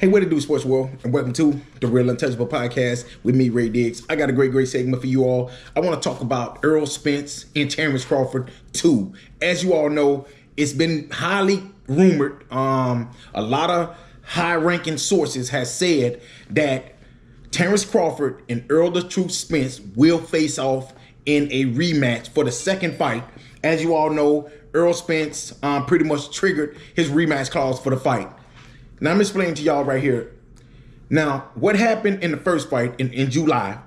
Hey, what it do, sports world, and welcome to the Real Untouchable Podcast with me, Ray Diggs. I got a great segment for you all. I want to talk about Errol Spence and Terence Crawford 2. As you all know, it's been highly rumored. A lot of high-ranking sources has said that Terence Crawford and Errol the Truth Spence will face off in a rematch for the second fight. As you all know, Errol Spence pretty much triggered his rematch clause for the fight. Now, I'm explaining to y'all right here. Now, what happened in the first fight in July,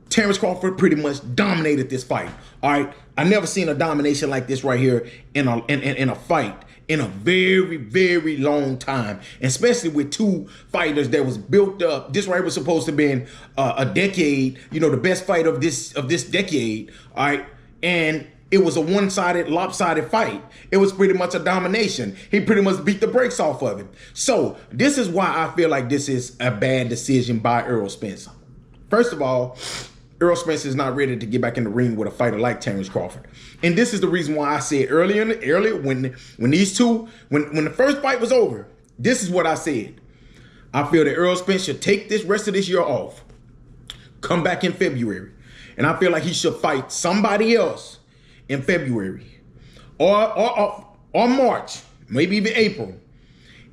Terence Crawford pretty much dominated this fight. All right, I never seen a domination like this right here in a fight in a very long time, especially with two fighters that was built up. This right was supposed to be a decade, you know, the best fight of this decade. All right, and it was a one-sided, lopsided fight. It was pretty much a domination. He pretty much beat the brakes off of him. So this is why I feel like this is a bad decision by Errol Spence. First of all, Errol Spence is not ready to get back in the ring with a fighter like Terence Crawford. And this is the reason why I said earlier when the first fight was over, this is what I said. I feel that Errol Spence should take this rest of this year off, come back in February. And I feel like he should fight somebody else in February or March, maybe even April,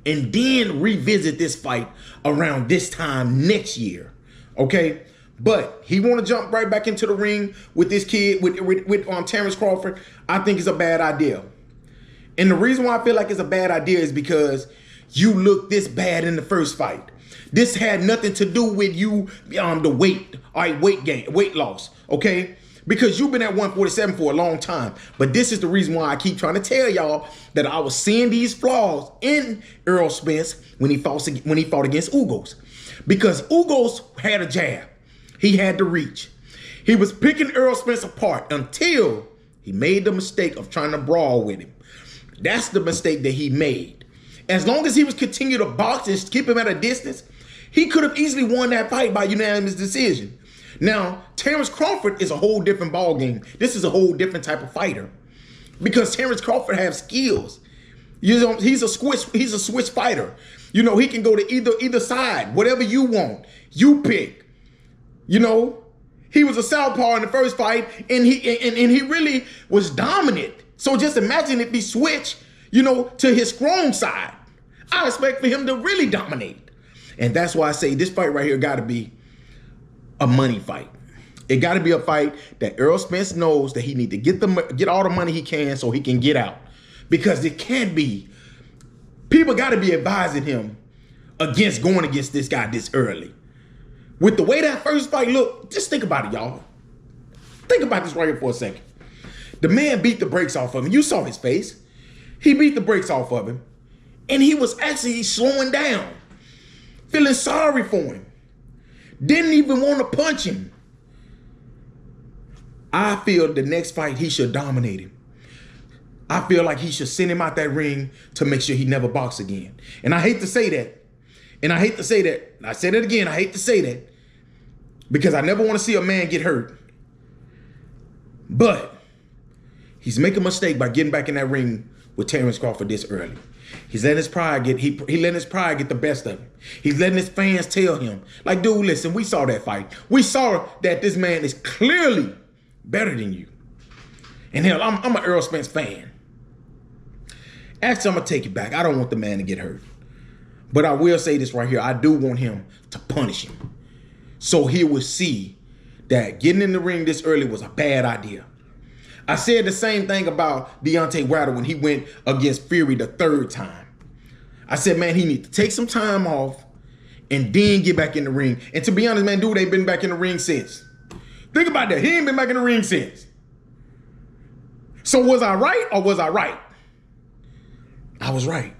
and then revisit this fight around this time next year. Okay, but he want to jump right back into the ring with this kid with Terence Crawford. I think it's a bad idea, and the reason why I feel like it's a bad idea is because you look this bad in the first fight. This had nothing to do with you, the weight loss, okay? Because you've been at 147 for a long time. But this is the reason why I keep trying to tell y'all that I was seeing these flaws in Errol Spence when he fought against Ugos. Because Ugos had a jab. He had the reach. He was picking Errol Spence apart until he made the mistake of trying to brawl with him. That's the mistake that he made. As long as he was continue to box and keep him at a distance, he could have easily won that fight by unanimous decision. Now, Terence Crawford is a whole different ball game. This is a whole different type of fighter because Terence Crawford has skills. You know, he's a switch fighter. You know, he can go to either side, whatever you want. You pick. You know, he was a southpaw in the first fight, and he really was dominant. So just imagine if he switched, you know, to his strong side. I expect for him to really dominate, and that's why I say this fight right here got to be a money fight. It got to be a fight that Errol Spence knows that he need to get all the money he can so he can get out. Because it can't be. People got to be advising him against going against this guy this early. With the way that first fight looked, just think about it, y'all. Think about this right here for a second. The man beat the brakes off of him. You saw his face. He beat the brakes off of him. And he was actually slowing down. Feeling sorry for him. Didn't even want to punch him. I feel the next fight he should dominate him. I feel like he should send him out that ring to make sure he never boxes again. And I hate to say that. And I hate to say that. I said it again. I hate to say that. Because I never want to see a man get hurt. But he's making a mistake by getting back in that ring with Terence Crawford this early. He's letting his pride get the best of him. He's letting his fans tell him, like, dude, listen, we saw that fight. We saw that this man is clearly better than you. And hell, I'm an Errol Spence fan. Actually, I'm gonna take it back. I don't want the man to get hurt. But I will say this right here. I do want him to punish him. So he will see that getting in the ring this early was a bad idea. I said the same thing about Deontay Wilder when he went against Fury the third time. I said, man, he needs to take some time off and then get back in the ring. And to be honest, man, dude ain't been back in the ring since. Think about that. He ain't been back in the ring since. So was I right or was I right? I was right.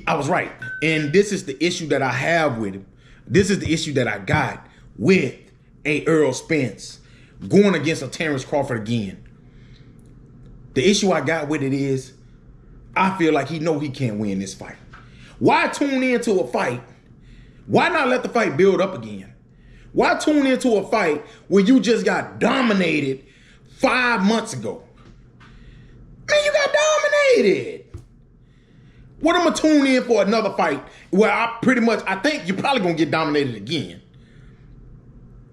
I was right. And this is the issue that I have with him. This is the issue that I got with a Errol Spence going against a Terence Crawford again. The issue I got with it is I feel like he know he can't win this fight. Why tune into a fight? Why not let the fight build up again? Why tune into a fight where you just got dominated 5 months ago? Man, you got dominated. What I'm gonna tune in for another fight where I think you're probably gonna get dominated again.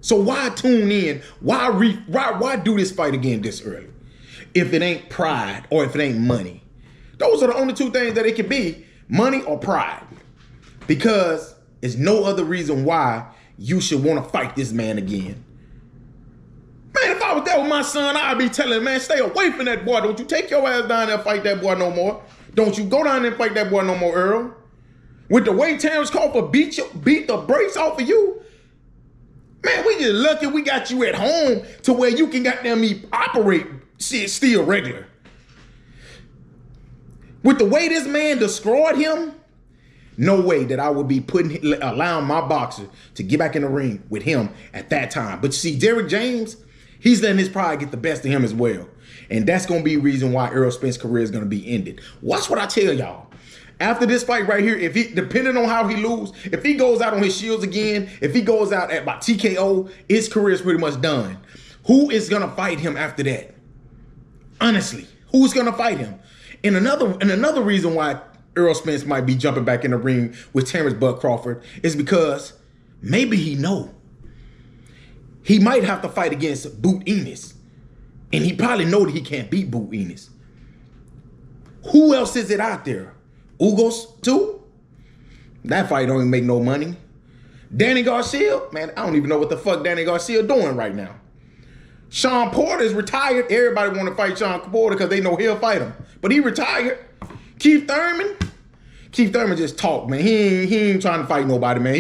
So why tune in? Why do this fight again this early? If it ain't pride or if it ain't money. Those are the only two things that it can be, money or pride. Because there's no other reason why you should want to fight this man again. Man, if I was there with my son, I'd be telling him, man, stay away from that boy. Don't you take your ass down there and fight that boy no more. Don't you go down there and fight that boy no more, Errol. With the way Terence Crawford beat the brakes off of you, man, we just lucky we got you at home to where you can goddamn me operate shit still regular. With the way this man destroyed him, no way that I would be allowing my boxer to get back in the ring with him at that time. But you see, Derrick James, he's letting his pride get the best of him as well. And that's going to be the reason why Errol Spence's career is going to be ended. Watch what I tell y'all. After this fight right here, if he, depending on how he loses, if he goes out on his shields again, if he goes out by TKO, his career is pretty much done. Who is going to fight him after that? Honestly, who's going to fight him? And another reason why Errol Spence might be jumping back in the ring with Terence Crawford is because maybe he know. He might have to fight against Boot Enos. And he probably know that he can't beat Boot Enos. Who else is it out there? Ugos too? That fight don't even make no money. Danny Garcia? Man, I don't even know what the fuck Danny Garcia doing right now. Sean Porter is retired. Everybody want to fight Sean Porter because they know he'll fight him. But he retired. Keith Thurman just talk, man. He ain't trying to fight nobody, man.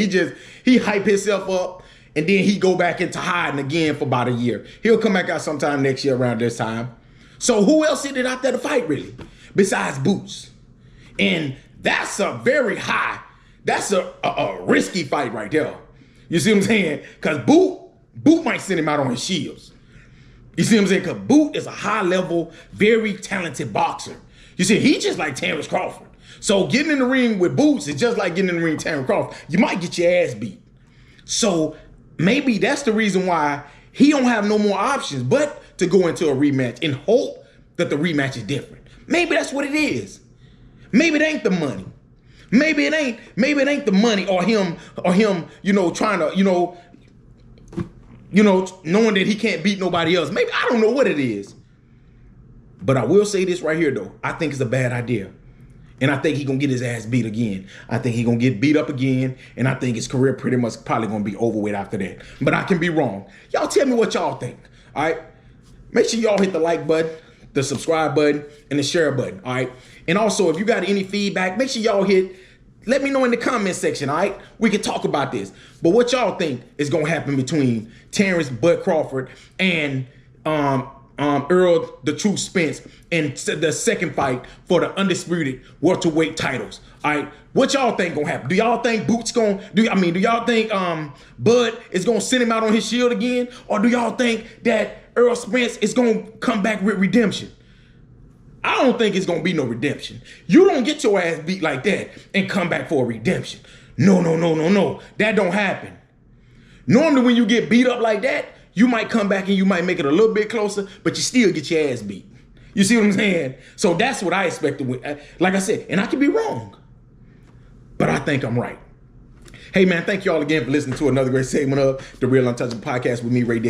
He hype himself up and then he go back into hiding again for about a year. He'll come back out sometime next year around this time. So who else is it out there to fight really? Besides Boots. And that's a very high, that's a risky fight right there. You see what I'm saying? Because Boot might send him out on his shields. You see what I'm saying? Because Boot is a high-level, very talented boxer. You see, he's just like Terence Crawford. So getting in the ring with Boots is just like getting in the ring with Terence Crawford. You might get your ass beat. So maybe that's the reason why he don't have no more options but to go into a rematch and hope that the rematch is different. Maybe that's what it is. Maybe it ain't the money. Maybe it ain't the money or him, trying to, knowing that he can't beat nobody else. Maybe, I don't know what it is. But I will say this right here, though. I think it's a bad idea. And I think he's going to get his ass beat again. I think he's going to get beat up again. And I think his career pretty much probably going to be over with after that. But I can be wrong. Y'all tell me what y'all think. All right? Make sure y'all hit the like button, the subscribe button, and the share button. All right? And also, if you got any feedback, make sure y'all let me know in the comment section, all right? We can talk about this. But what y'all think is going to happen between Terence Crawford and Errol the Truth Spence in the second fight for the Undisputed Welterweight Titles, all right? What y'all think going to happen? Do y'all think Boot's going to, do y'all think Bud is going to send him out on his shield again? Or do y'all think that Errol Spence is going to come back with redemption? I don't think it's going to be no redemption. You don't get your ass beat like that and come back for a redemption. No. That don't happen. Normally when you get beat up like that, you might come back and you might make it a little bit closer, but you still get your ass beat. You see what I'm saying? So that's what I expected. Like I said, and I could be wrong, but I think I'm right. Hey, man, thank you all again for listening to another great segment of The Real Untouchable Podcast with me, Ray D.